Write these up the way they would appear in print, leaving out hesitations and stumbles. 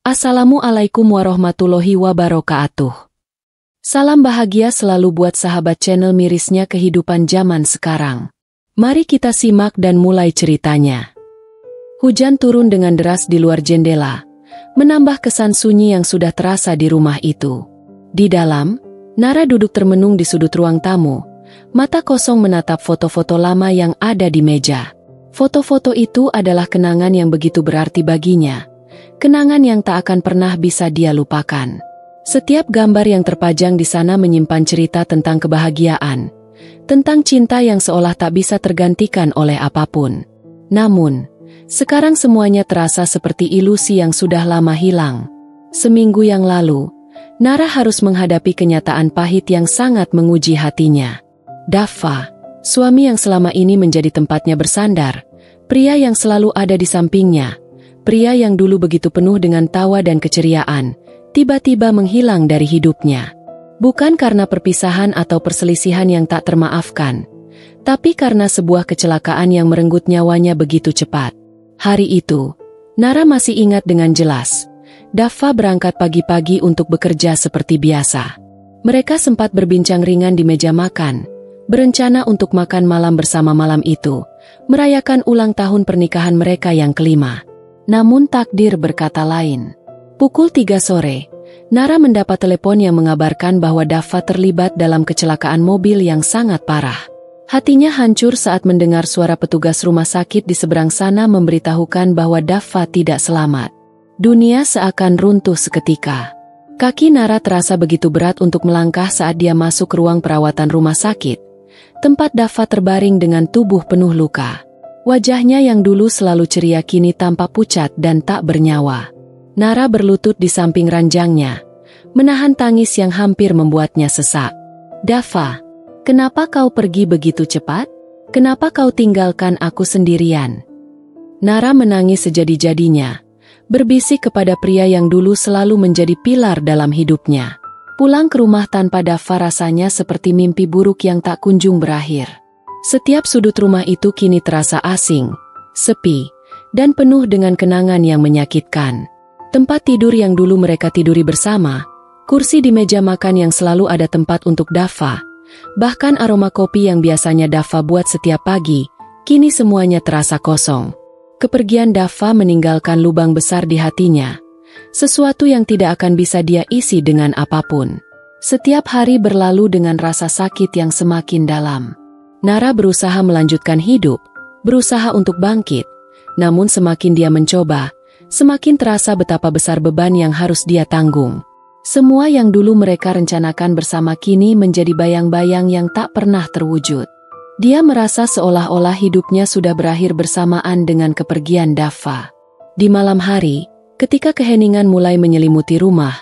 Assalamualaikum warahmatullahi wabarakatuh. Salam bahagia selalu buat sahabat channel mirisnya kehidupan zaman sekarang. Mari kita simak dan mulai ceritanya. Hujan turun dengan deras di luar jendela, menambah kesan sunyi yang sudah terasa di rumah itu. Di dalam, Nara duduk termenung di sudut ruang tamu, mata kosong menatap foto-foto lama yang ada di meja. Foto-foto itu adalah kenangan yang begitu berarti baginya. Kenangan yang tak akan pernah bisa dia lupakan. Setiap gambar yang terpajang di sana menyimpan cerita tentang kebahagiaan, tentang cinta yang seolah tak bisa tergantikan oleh apapun. Namun, sekarang semuanya terasa seperti ilusi yang sudah lama hilang. Seminggu yang lalu, Nara harus menghadapi kenyataan pahit yang sangat menguji hatinya. Dava, suami yang selama ini menjadi tempatnya bersandar, pria yang selalu ada di sampingnya, pria yang dulu begitu penuh dengan tawa dan keceriaan, tiba-tiba menghilang dari hidupnya. Bukan karena perpisahan atau perselisihan yang tak termaafkan, tapi karena sebuah kecelakaan yang merenggut nyawanya begitu cepat. Hari itu, Nara masih ingat dengan jelas. Dava berangkat pagi-pagi untuk bekerja seperti biasa. Mereka sempat berbincang ringan di meja makan, berencana untuk makan malam bersama malam itu, merayakan ulang tahun pernikahan mereka yang kelima. Namun takdir berkata lain. Pukul 3 sore, Nara mendapat telepon yang mengabarkan bahwa Dava terlibat dalam kecelakaan mobil yang sangat parah. Hatinya hancur saat mendengar suara petugas rumah sakit di seberang sana memberitahukan bahwa Dava tidak selamat. Dunia seakan runtuh seketika. Kaki Nara terasa begitu berat untuk melangkah saat dia masuk ke ruang perawatan rumah sakit, tempat Dava terbaring dengan tubuh penuh luka. Wajahnya yang dulu selalu ceria kini tampak pucat dan tak bernyawa. Nara berlutut di samping ranjangnya, menahan tangis yang hampir membuatnya sesak. Dava, kenapa kau pergi begitu cepat? Kenapa kau tinggalkan aku sendirian? Nara menangis sejadi-jadinya, berbisik kepada pria yang dulu selalu menjadi pilar dalam hidupnya. Pulang ke rumah tanpa Dava rasanya seperti mimpi buruk yang tak kunjung berakhir. Setiap sudut rumah itu kini terasa asing, sepi, dan penuh dengan kenangan yang menyakitkan. Tempat tidur yang dulu mereka tiduri bersama, kursi di meja makan yang selalu ada tempat untuk Dava, bahkan aroma kopi yang biasanya Dava buat setiap pagi, kini semuanya terasa kosong. Kepergian Dava meninggalkan lubang besar di hatinya, sesuatu yang tidak akan bisa dia isi dengan apapun. Setiap hari berlalu dengan rasa sakit yang semakin dalam. Nara berusaha melanjutkan hidup, berusaha untuk bangkit, namun semakin dia mencoba, semakin terasa betapa besar beban yang harus dia tanggung. Semua yang dulu mereka rencanakan bersama kini menjadi bayang-bayang yang tak pernah terwujud. Dia merasa seolah-olah hidupnya sudah berakhir bersamaan dengan kepergian Dava. Di malam hari, ketika keheningan mulai menyelimuti rumah,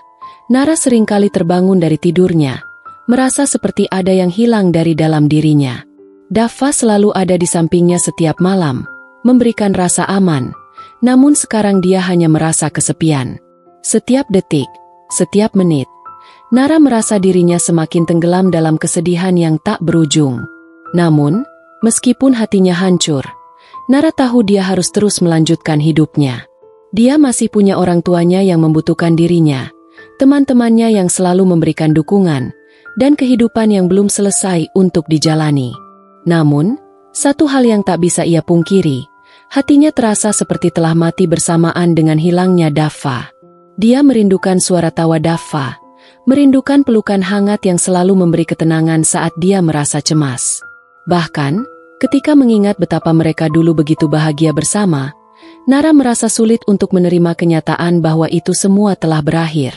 Nara seringkali terbangun dari tidurnya, merasa seperti ada yang hilang dari dalam dirinya. Dava selalu ada di sampingnya setiap malam, memberikan rasa aman, namun sekarang dia hanya merasa kesepian. Setiap detik, setiap menit, Nara merasa dirinya semakin tenggelam dalam kesedihan yang tak berujung. Namun, meskipun hatinya hancur, Nara tahu dia harus terus melanjutkan hidupnya. Dia masih punya orang tuanya yang membutuhkan dirinya, teman-temannya yang selalu memberikan dukungan, dan kehidupan yang belum selesai untuk dijalani. Namun, satu hal yang tak bisa ia pungkiri, hatinya terasa seperti telah mati bersamaan dengan hilangnya Dava. Dia merindukan suara tawa Dava, merindukan pelukan hangat yang selalu memberi ketenangan saat dia merasa cemas. Bahkan, ketika mengingat betapa mereka dulu begitu bahagia bersama, Nara merasa sulit untuk menerima kenyataan bahwa itu semua telah berakhir.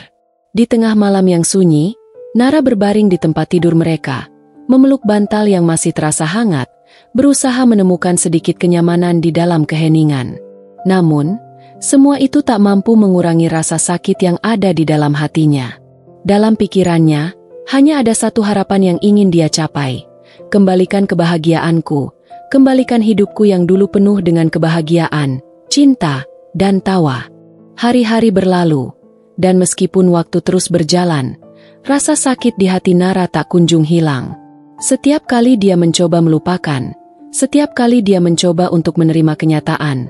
Di tengah malam yang sunyi, Nara berbaring di tempat tidur mereka, memeluk bantal yang masih terasa hangat, berusaha menemukan sedikit kenyamanan di dalam keheningan. Namun, semua itu tak mampu mengurangi rasa sakit yang ada di dalam hatinya. Dalam pikirannya, hanya ada satu harapan yang ingin dia capai. Kembalikan kebahagiaanku, kembalikan hidupku yang dulu penuh dengan kebahagiaan, cinta, dan tawa. Hari-hari berlalu, dan meskipun waktu terus berjalan, rasa sakit di hati Nara tak kunjung hilang. Setiap kali dia mencoba melupakan, setiap kali dia mencoba untuk menerima kenyataan,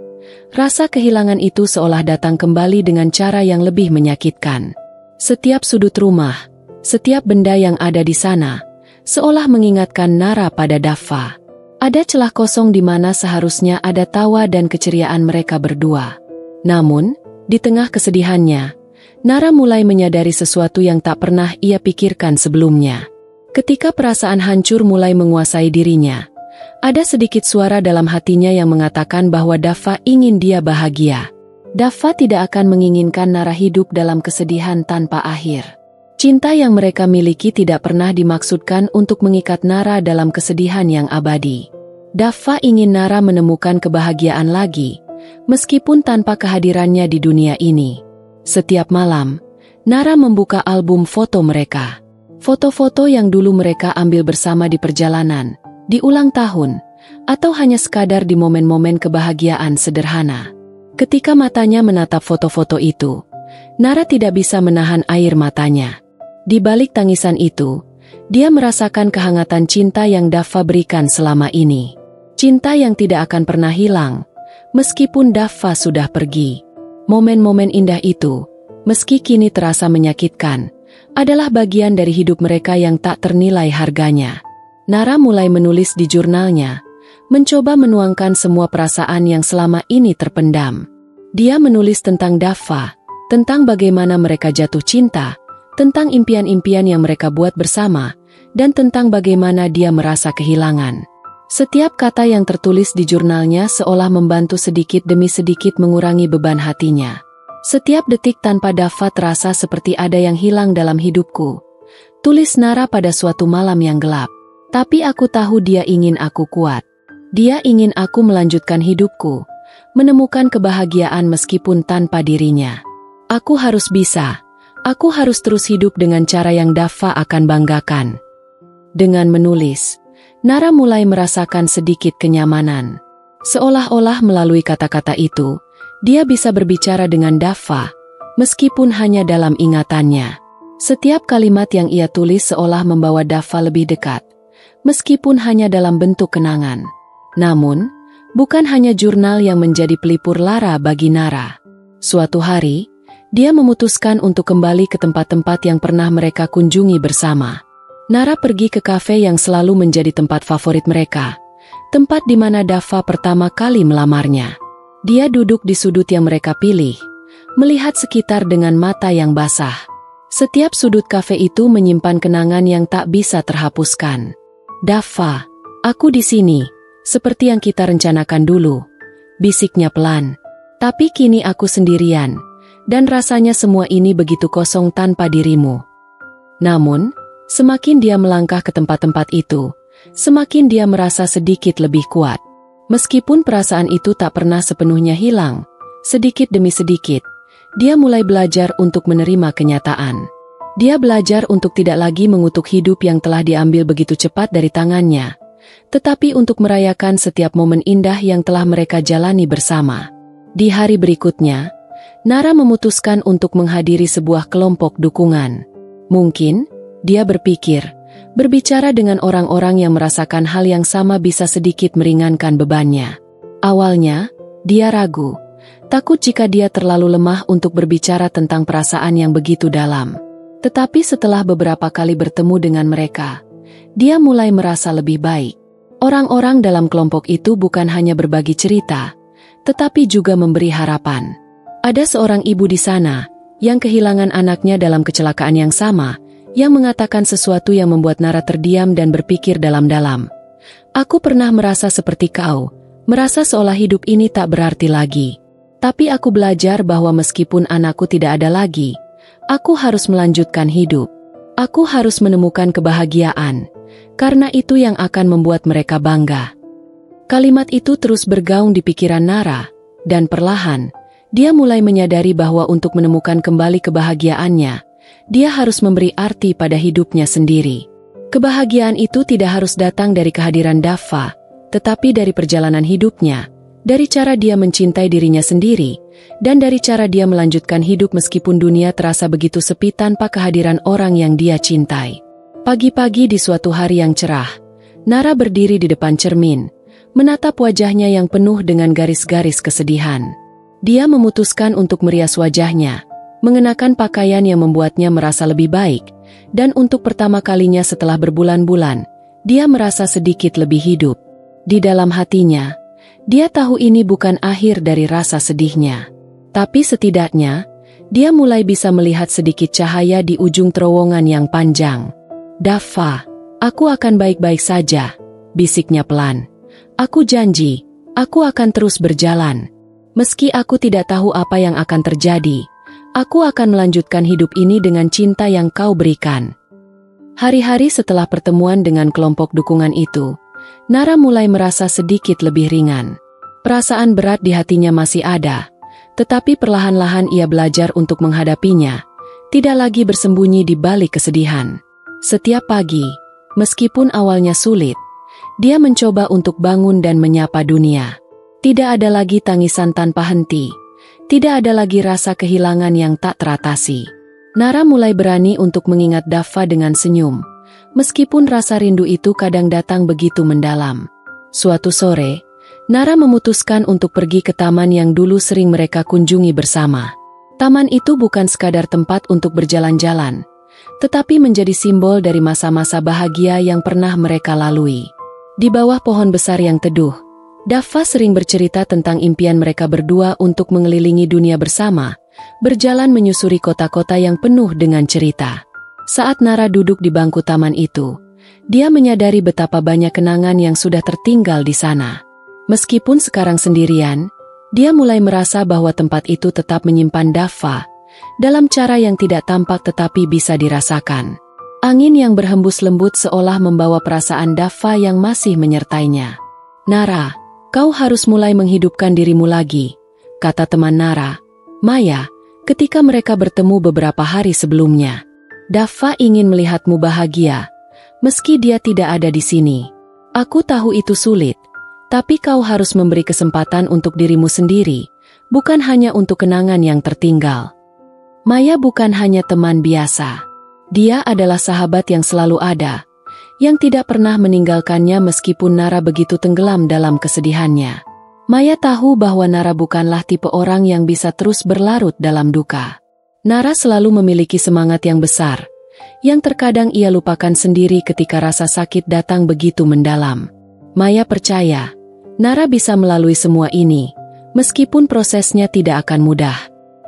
rasa kehilangan itu seolah datang kembali dengan cara yang lebih menyakitkan. Setiap sudut rumah, setiap benda yang ada di sana, seolah mengingatkan Nara pada Daffa. Ada celah kosong di mana seharusnya ada tawa dan keceriaan mereka berdua. Namun, di tengah kesedihannya, Nara mulai menyadari sesuatu yang tak pernah ia pikirkan sebelumnya. Ketika perasaan hancur mulai menguasai dirinya, ada sedikit suara dalam hatinya yang mengatakan bahwa Daffa ingin dia bahagia. Daffa tidak akan menginginkan Nara hidup dalam kesedihan tanpa akhir. Cinta yang mereka miliki tidak pernah dimaksudkan untuk mengikat Nara dalam kesedihan yang abadi. Daffa ingin Nara menemukan kebahagiaan lagi, meskipun tanpa kehadirannya di dunia ini. Setiap malam, Nara membuka album foto mereka. Foto-foto yang dulu mereka ambil bersama di perjalanan, di ulang tahun, atau hanya sekadar di momen-momen kebahagiaan sederhana. Ketika matanya menatap foto-foto itu, Nara tidak bisa menahan air matanya. Di balik tangisan itu, dia merasakan kehangatan cinta yang Daffa berikan selama ini. Cinta yang tidak akan pernah hilang, meskipun Daffa sudah pergi. Momen-momen indah itu, meski kini terasa menyakitkan, adalah bagian dari hidup mereka yang tak ternilai harganya. Nara mulai menulis di jurnalnya, mencoba menuangkan semua perasaan yang selama ini terpendam. Dia menulis tentang Daffa, tentang bagaimana mereka jatuh cinta, tentang impian-impian yang mereka buat bersama, dan tentang bagaimana dia merasa kehilangan. Setiap kata yang tertulis di jurnalnya seolah membantu sedikit demi sedikit mengurangi beban hatinya. Setiap detik tanpa Daffa terasa seperti ada yang hilang dalam hidupku, tulis Nara pada suatu malam yang gelap. Tapi aku tahu dia ingin aku kuat. Dia ingin aku melanjutkan hidupku, menemukan kebahagiaan meskipun tanpa dirinya. Aku harus bisa. Aku harus terus hidup dengan cara yang Daffa akan banggakan. Dengan menulis, Nara mulai merasakan sedikit kenyamanan. Seolah-olah melalui kata-kata itu, dia bisa berbicara dengan Daffa, meskipun hanya dalam ingatannya. Setiap kalimat yang ia tulis seolah membawa Daffa lebih dekat, meskipun hanya dalam bentuk kenangan. Namun, bukan hanya jurnal yang menjadi pelipur lara bagi Nara. Suatu hari, dia memutuskan untuk kembali ke tempat-tempat yang pernah mereka kunjungi bersama. Nara pergi ke kafe yang selalu menjadi tempat favorit mereka, tempat di mana Daffa pertama kali melamarnya. Dia duduk di sudut yang mereka pilih, melihat sekitar dengan mata yang basah. Setiap sudut kafe itu menyimpan kenangan yang tak bisa terhapuskan. Daffa, aku di sini, seperti yang kita rencanakan dulu, bisiknya pelan. Tapi kini aku sendirian, dan rasanya semua ini begitu kosong tanpa dirimu. Namun, semakin dia melangkah ke tempat-tempat itu, semakin dia merasa sedikit lebih kuat. Meskipun perasaan itu tak pernah sepenuhnya hilang, sedikit demi sedikit, dia mulai belajar untuk menerima kenyataan. Dia belajar untuk tidak lagi mengutuk hidup yang telah diambil begitu cepat dari tangannya, tetapi untuk merayakan setiap momen indah yang telah mereka jalani bersama. Di hari berikutnya, Nara memutuskan untuk menghadiri sebuah kelompok dukungan. Mungkin, dia berpikir, berbicara dengan orang-orang yang merasakan hal yang sama bisa sedikit meringankan bebannya. Awalnya, dia ragu, takut jika dia terlalu lemah untuk berbicara tentang perasaan yang begitu dalam. Tetapi setelah beberapa kali bertemu dengan mereka, dia mulai merasa lebih baik. Orang-orang dalam kelompok itu bukan hanya berbagi cerita, tetapi juga memberi harapan. Ada seorang ibu di sana, yang kehilangan anaknya dalam kecelakaan yang sama, yang mengatakan sesuatu yang membuat Nara terdiam dan berpikir dalam-dalam. Aku pernah merasa seperti kau, merasa seolah hidup ini tak berarti lagi. Tapi aku belajar bahwa meskipun anakku tidak ada lagi, aku harus melanjutkan hidup. Aku harus menemukan kebahagiaan, karena itu yang akan membuat mereka bangga. Kalimat itu terus bergaung di pikiran Nara, dan perlahan, dia mulai menyadari bahwa untuk menemukan kembali kebahagiaannya, dia harus memberi arti pada hidupnya sendiri. Kebahagiaan itu tidak harus datang dari kehadiran Daffa, tetapi dari perjalanan hidupnya, dari cara dia mencintai dirinya sendiri, dan dari cara dia melanjutkan hidup meskipun dunia terasa begitu sepi tanpa kehadiran orang yang dia cintai. Pagi-pagi di suatu hari yang cerah, Nara berdiri di depan cermin, menatap wajahnya yang penuh dengan garis-garis kesedihan. Dia memutuskan untuk merias wajahnya, mengenakan pakaian yang membuatnya merasa lebih baik, dan untuk pertama kalinya setelah berbulan-bulan, dia merasa sedikit lebih hidup. Di dalam hatinya, dia tahu ini bukan akhir dari rasa sedihnya. Tapi setidaknya, dia mulai bisa melihat sedikit cahaya di ujung terowongan yang panjang. "Daffa, aku akan baik-baik saja," bisiknya pelan. "Aku janji, aku akan terus berjalan. Meski aku tidak tahu apa yang akan terjadi, aku akan melanjutkan hidup ini dengan cinta yang kau berikan." Hari-hari setelah pertemuan dengan kelompok dukungan itu, Nara mulai merasa sedikit lebih ringan. Perasaan berat di hatinya masih ada, tetapi perlahan-lahan ia belajar untuk menghadapinya, tidak lagi bersembunyi di balik kesedihan. Setiap pagi, meskipun awalnya sulit, dia mencoba untuk bangun dan menyapa dunia. Tidak ada lagi tangisan tanpa henti, tidak ada lagi rasa kehilangan yang tak teratasi. Nara mulai berani untuk mengingat Daffa dengan senyum, meskipun rasa rindu itu kadang datang begitu mendalam. Suatu sore, Nara memutuskan untuk pergi ke taman yang dulu sering mereka kunjungi bersama. Taman itu bukan sekadar tempat untuk berjalan-jalan, tetapi menjadi simbol dari masa-masa bahagia yang pernah mereka lalui. Di bawah pohon besar yang teduh, Daffa sering bercerita tentang impian mereka berdua untuk mengelilingi dunia bersama, berjalan menyusuri kota-kota yang penuh dengan cerita. Saat Nara duduk di bangku taman itu, dia menyadari betapa banyak kenangan yang sudah tertinggal di sana. Meskipun sekarang sendirian, dia mulai merasa bahwa tempat itu tetap menyimpan Daffa, dalam cara yang tidak tampak tetapi bisa dirasakan. Angin yang berhembus lembut seolah membawa perasaan Daffa yang masih menyertainya. "Nara, kau harus mulai menghidupkan dirimu lagi," kata teman Nara, Maya, ketika mereka bertemu beberapa hari sebelumnya. "Daffa ingin melihatmu bahagia, meski dia tidak ada di sini. Aku tahu itu sulit, tapi kau harus memberi kesempatan untuk dirimu sendiri, bukan hanya untuk kenangan yang tertinggal." Maya bukan hanya teman biasa. Dia adalah sahabat yang selalu ada, yang tidak pernah meninggalkannya meskipun Nara begitu tenggelam dalam kesedihannya. Maya tahu bahwa Nara bukanlah tipe orang yang bisa terus berlarut dalam duka. Nara selalu memiliki semangat yang besar, yang terkadang ia lupakan sendiri ketika rasa sakit datang begitu mendalam. Maya percaya, Nara bisa melalui semua ini, meskipun prosesnya tidak akan mudah.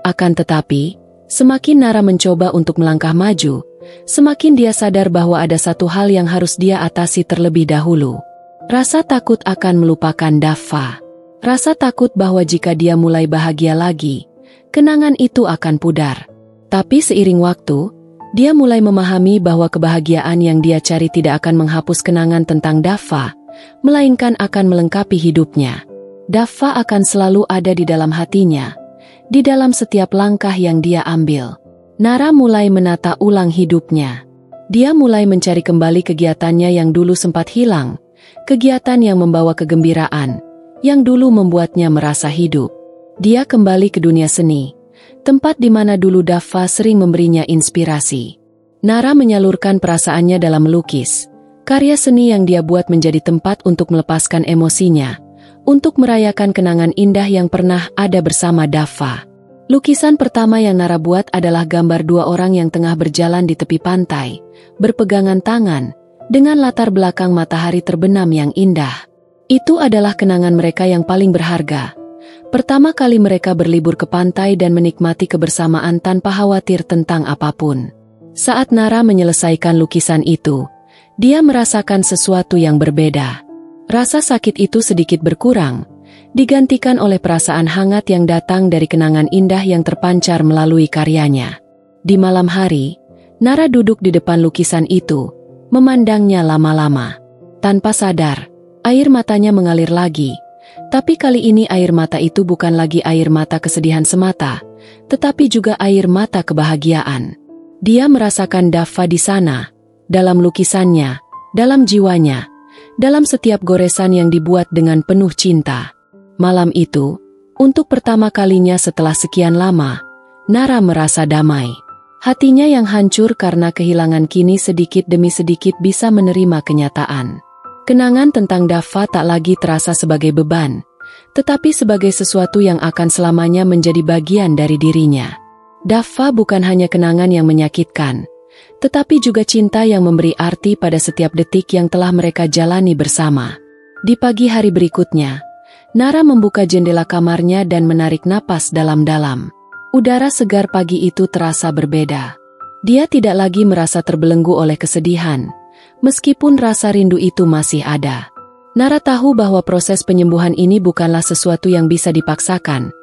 Akan tetapi, semakin Nara mencoba untuk melangkah maju, semakin dia sadar bahwa ada satu hal yang harus dia atasi terlebih dahulu. Rasa takut akan melupakan Daffa. Rasa takut bahwa jika dia mulai bahagia lagi, kenangan itu akan pudar. Tapi seiring waktu, dia mulai memahami bahwa kebahagiaan yang dia cari tidak akan menghapus kenangan tentang Daffa, melainkan akan melengkapi hidupnya. Daffa akan selalu ada di dalam hatinya, di dalam setiap langkah yang dia ambil. Nara mulai menata ulang hidupnya. Dia mulai mencari kembali kegiatannya yang dulu sempat hilang, kegiatan yang membawa kegembiraan, yang dulu membuatnya merasa hidup. Dia kembali ke dunia seni, tempat di mana dulu Daffa sering memberinya inspirasi. Nara menyalurkan perasaannya dalam melukis, karya seni yang dia buat menjadi tempat untuk melepaskan emosinya, untuk merayakan kenangan indah yang pernah ada bersama Daffa. Lukisan pertama yang Nara buat adalah gambar dua orang yang tengah berjalan di tepi pantai, berpegangan tangan, dengan latar belakang matahari terbenam yang indah. Itu adalah kenangan mereka yang paling berharga. Pertama kali mereka berlibur ke pantai dan menikmati kebersamaan tanpa khawatir tentang apapun. Saat Nara menyelesaikan lukisan itu, dia merasakan sesuatu yang berbeda. Rasa sakit itu sedikit berkurang, digantikan oleh perasaan hangat yang datang dari kenangan indah yang terpancar melalui karyanya. Di malam hari, Nara duduk di depan lukisan itu, memandangnya lama-lama. Tanpa sadar, air matanya mengalir lagi, tapi kali ini air mata itu bukan lagi air mata kesedihan semata, tetapi juga air mata kebahagiaan. Dia merasakan Daffa di sana, dalam lukisannya, dalam jiwanya, dalam setiap goresan yang dibuat dengan penuh cinta. Malam itu, untuk pertama kalinya setelah sekian lama, Nara merasa damai. Hatinya yang hancur karena kehilangan kini sedikit demi sedikit bisa menerima kenyataan. Kenangan tentang Daffa tak lagi terasa sebagai beban, tetapi sebagai sesuatu yang akan selamanya menjadi bagian dari dirinya. Daffa bukan hanya kenangan yang menyakitkan, tetapi juga cinta yang memberi arti pada setiap detik yang telah mereka jalani bersama. Di pagi hari berikutnya, Nara membuka jendela kamarnya dan menarik napas dalam-dalam. Udara segar pagi itu terasa berbeda. Dia tidak lagi merasa terbelenggu oleh kesedihan, meskipun rasa rindu itu masih ada. Nara tahu bahwa proses penyembuhan ini bukanlah sesuatu yang bisa dipaksakan,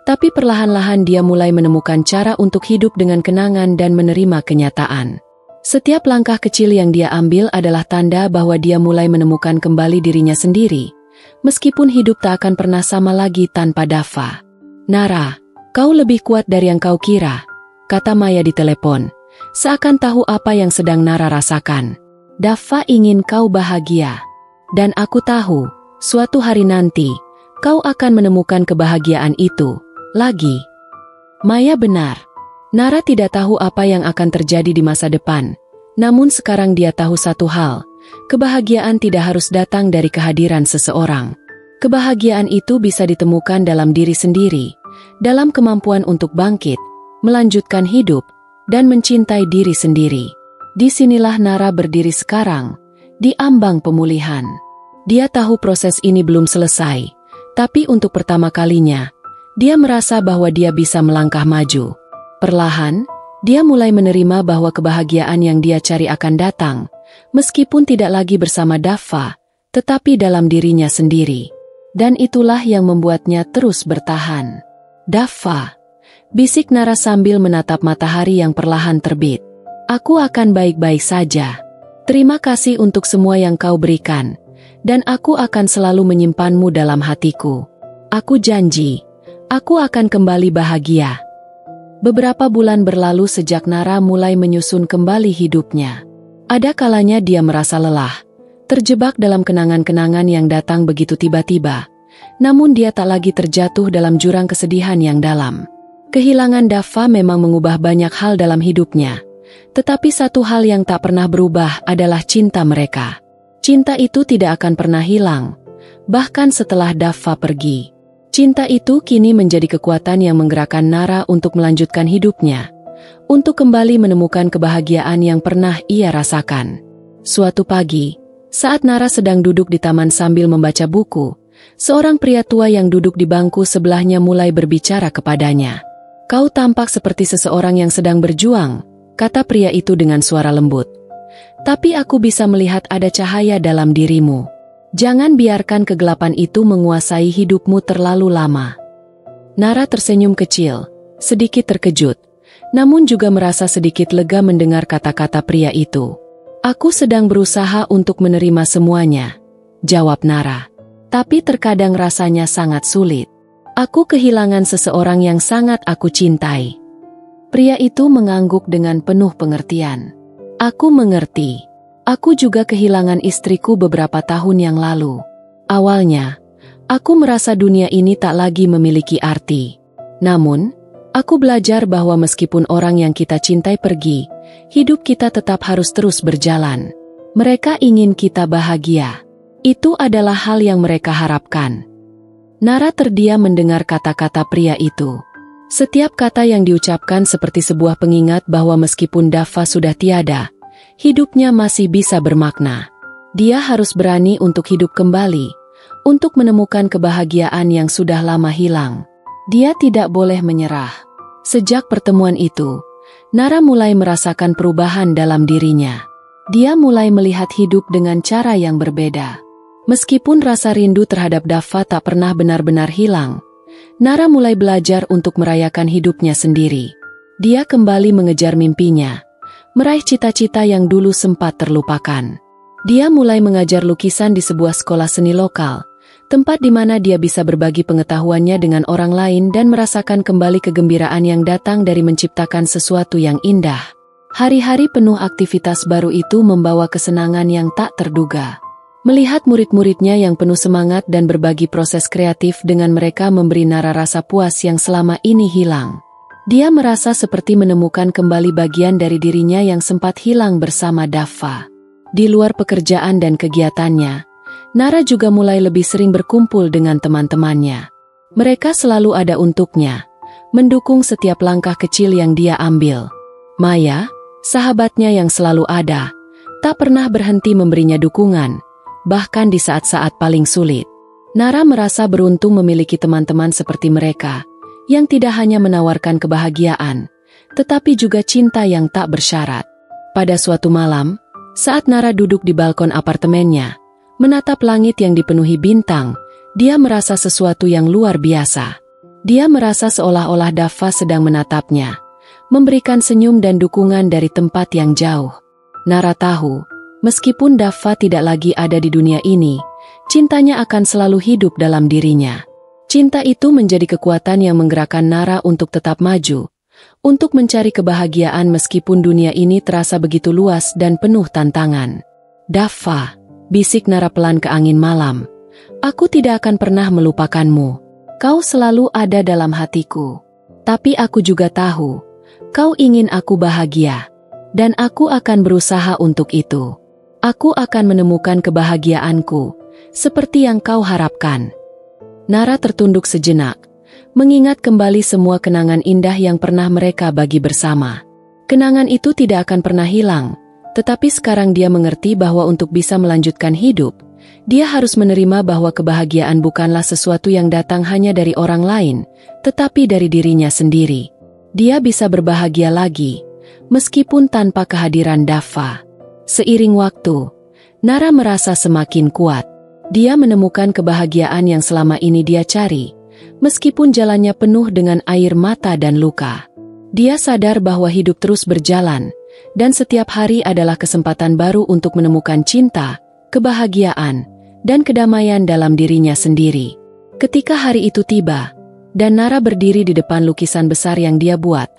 tapi perlahan-lahan dia mulai menemukan cara untuk hidup dengan kenangan dan menerima kenyataan. Setiap langkah kecil yang dia ambil adalah tanda bahwa dia mulai menemukan kembali dirinya sendiri, meskipun hidup tak akan pernah sama lagi tanpa Daffa. "Nara, kau lebih kuat dari yang kau kira," kata Maya di telepon, seakan tahu apa yang sedang Nara rasakan. "Daffa ingin kau bahagia. Dan aku tahu, suatu hari nanti, kau akan menemukan kebahagiaan itu lagi." Maya benar. Nara tidak tahu apa yang akan terjadi di masa depan, namun sekarang dia tahu satu hal, kebahagiaan tidak harus datang dari kehadiran seseorang. Kebahagiaan itu bisa ditemukan dalam diri sendiri, dalam kemampuan untuk bangkit, melanjutkan hidup, dan mencintai diri sendiri. Disinilah Nara berdiri sekarang, di ambang pemulihan. Dia tahu proses ini belum selesai, tapi untuk pertama kalinya, dia merasa bahwa dia bisa melangkah maju. Perlahan, dia mulai menerima bahwa kebahagiaan yang dia cari akan datang, meskipun tidak lagi bersama Daffa, tetapi dalam dirinya sendiri. Dan itulah yang membuatnya terus bertahan. "Daffa," bisik Nara sambil menatap matahari yang perlahan terbit. "Aku akan baik-baik saja. Terima kasih untuk semua yang kau berikan, dan aku akan selalu menyimpanmu dalam hatiku. Aku janji, aku akan kembali bahagia." Beberapa bulan berlalu sejak Nara mulai menyusun kembali hidupnya. Ada kalanya dia merasa lelah, terjebak dalam kenangan-kenangan yang datang begitu tiba-tiba, namun dia tak lagi terjatuh dalam jurang kesedihan yang dalam. Kehilangan Daffa memang mengubah banyak hal dalam hidupnya, tetapi satu hal yang tak pernah berubah adalah cinta mereka. Cinta itu tidak akan pernah hilang, bahkan setelah Daffa pergi. Cinta itu kini menjadi kekuatan yang menggerakkan Nara untuk melanjutkan hidupnya, untuk kembali menemukan kebahagiaan yang pernah ia rasakan. Suatu pagi, saat Nara sedang duduk di taman sambil membaca buku, seorang pria tua yang duduk di bangku sebelahnya mulai berbicara kepadanya. "Kau tampak seperti seseorang yang sedang berjuang," kata pria itu dengan suara lembut. "Tapi aku bisa melihat ada cahaya dalam dirimu. Jangan biarkan kegelapan itu menguasai hidupmu terlalu lama." Nara tersenyum kecil, sedikit terkejut, namun juga merasa sedikit lega mendengar kata-kata pria itu. "Aku sedang berusaha untuk menerima semuanya," jawab Nara. "Tapi terkadang rasanya sangat sulit. Aku kehilangan seseorang yang sangat aku cintai." Pria itu mengangguk dengan penuh pengertian. "Aku mengerti. Aku juga kehilangan istriku beberapa tahun yang lalu. Awalnya, aku merasa dunia ini tak lagi memiliki arti. Namun, aku belajar bahwa meskipun orang yang kita cintai pergi, hidup kita tetap harus terus berjalan. Mereka ingin kita bahagia. Itu adalah hal yang mereka harapkan." Nara terdiam mendengar kata-kata pria itu. Setiap kata yang diucapkan seperti sebuah pengingat bahwa meskipun Daffa sudah tiada, hidupnya masih bisa bermakna. Dia harus berani untuk hidup kembali, untuk menemukan kebahagiaan yang sudah lama hilang. Dia tidak boleh menyerah. Sejak pertemuan itu, Nara mulai merasakan perubahan dalam dirinya. Dia mulai melihat hidup dengan cara yang berbeda. Meskipun rasa rindu terhadap Daffa tak pernah benar-benar hilang, Nara mulai belajar untuk merayakan hidupnya sendiri. Dia kembali mengejar mimpinya, meraih cita-cita yang dulu sempat terlupakan. Dia mulai mengajar lukisan di sebuah sekolah seni lokal, tempat di mana dia bisa berbagi pengetahuannya dengan orang lain dan merasakan kembali kegembiraan yang datang dari menciptakan sesuatu yang indah. Hari-hari penuh aktivitas baru itu membawa kesenangan yang tak terduga. Melihat murid-muridnya yang penuh semangat dan berbagi proses kreatif dengan mereka memberi Nara rasa puas yang selama ini hilang. Dia merasa seperti menemukan kembali bagian dari dirinya yang sempat hilang bersama Daffa. Di luar pekerjaan dan kegiatannya, Nara juga mulai lebih sering berkumpul dengan teman-temannya. Mereka selalu ada untuknya, mendukung setiap langkah kecil yang dia ambil. Maya, sahabatnya yang selalu ada, tak pernah berhenti memberinya dukungan, bahkan di saat-saat paling sulit. Nara merasa beruntung memiliki teman-teman seperti mereka, yang tidak hanya menawarkan kebahagiaan, tetapi juga cinta yang tak bersyarat. Pada suatu malam, saat Nara duduk di balkon apartemennya, menatap langit yang dipenuhi bintang, dia merasa sesuatu yang luar biasa. Dia merasa seolah-olah Daffa sedang menatapnya, memberikan senyum dan dukungan dari tempat yang jauh. Nara tahu, meskipun Daffa tidak lagi ada di dunia ini, cintanya akan selalu hidup dalam dirinya. Cinta itu menjadi kekuatan yang menggerakkan Nara untuk tetap maju, untuk mencari kebahagiaan meskipun dunia ini terasa begitu luas dan penuh tantangan. Daffa, bisik Nara pelan ke angin malam, aku tidak akan pernah melupakanmu. Kau selalu ada dalam hatiku. Tapi aku juga tahu, kau ingin aku bahagia. Dan aku akan berusaha untuk itu. Aku akan menemukan kebahagiaanku, seperti yang kau harapkan. Nara tertunduk sejenak, mengingat kembali semua kenangan indah yang pernah mereka bagi bersama. Kenangan itu tidak akan pernah hilang, tetapi sekarang dia mengerti bahwa untuk bisa melanjutkan hidup, dia harus menerima bahwa kebahagiaan bukanlah sesuatu yang datang hanya dari orang lain, tetapi dari dirinya sendiri. Dia bisa berbahagia lagi, meskipun tanpa kehadiran Daffa. Seiring waktu, Nara merasa semakin kuat. Dia menemukan kebahagiaan yang selama ini dia cari, meskipun jalannya penuh dengan air mata dan luka. Dia sadar bahwa hidup terus berjalan, dan setiap hari adalah kesempatan baru untuk menemukan cinta, kebahagiaan, dan kedamaian dalam dirinya sendiri. Ketika hari itu tiba, dan Nara berdiri di depan lukisan besar yang dia buat,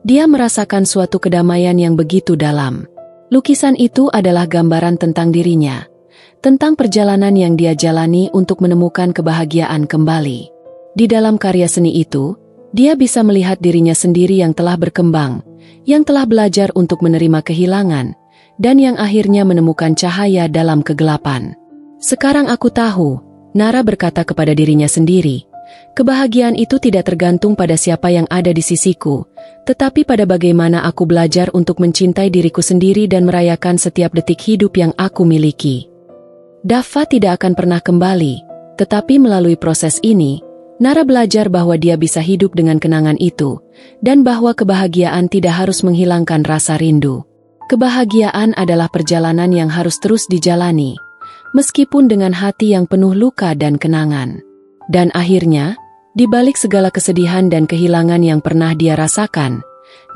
dia merasakan suatu kedamaian yang begitu dalam. Lukisan itu adalah gambaran tentang dirinya, tentang perjalanan yang dia jalani untuk menemukan kebahagiaan kembali. Di dalam karya seni itu, dia bisa melihat dirinya sendiri yang telah berkembang, yang telah belajar untuk menerima kehilangan, dan yang akhirnya menemukan cahaya dalam kegelapan. Sekarang aku tahu, Nara berkata kepada dirinya sendiri, kebahagiaan itu tidak tergantung pada siapa yang ada di sisiku, tetapi pada bagaimana aku belajar untuk mencintai diriku sendiri dan merayakan setiap detik hidup yang aku miliki. Daffa tidak akan pernah kembali, tetapi melalui proses ini, Nara belajar bahwa dia bisa hidup dengan kenangan itu, dan bahwa kebahagiaan tidak harus menghilangkan rasa rindu. Kebahagiaan adalah perjalanan yang harus terus dijalani, meskipun dengan hati yang penuh luka dan kenangan. Dan akhirnya, di balik segala kesedihan dan kehilangan yang pernah dia rasakan,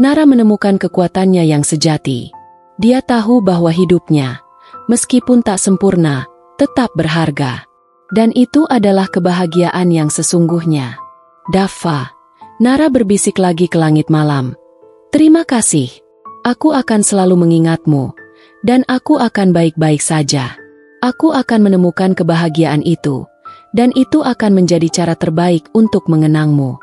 Nara menemukan kekuatannya yang sejati. Dia tahu bahwa hidupnya, meskipun tak sempurna, tetap berharga. Dan itu adalah kebahagiaan yang sesungguhnya. Daffa, Nara berbisik lagi ke langit malam. Terima kasih. Aku akan selalu mengingatmu, dan aku akan baik-baik saja. Aku akan menemukan kebahagiaan itu, dan itu akan menjadi cara terbaik untuk mengenangmu.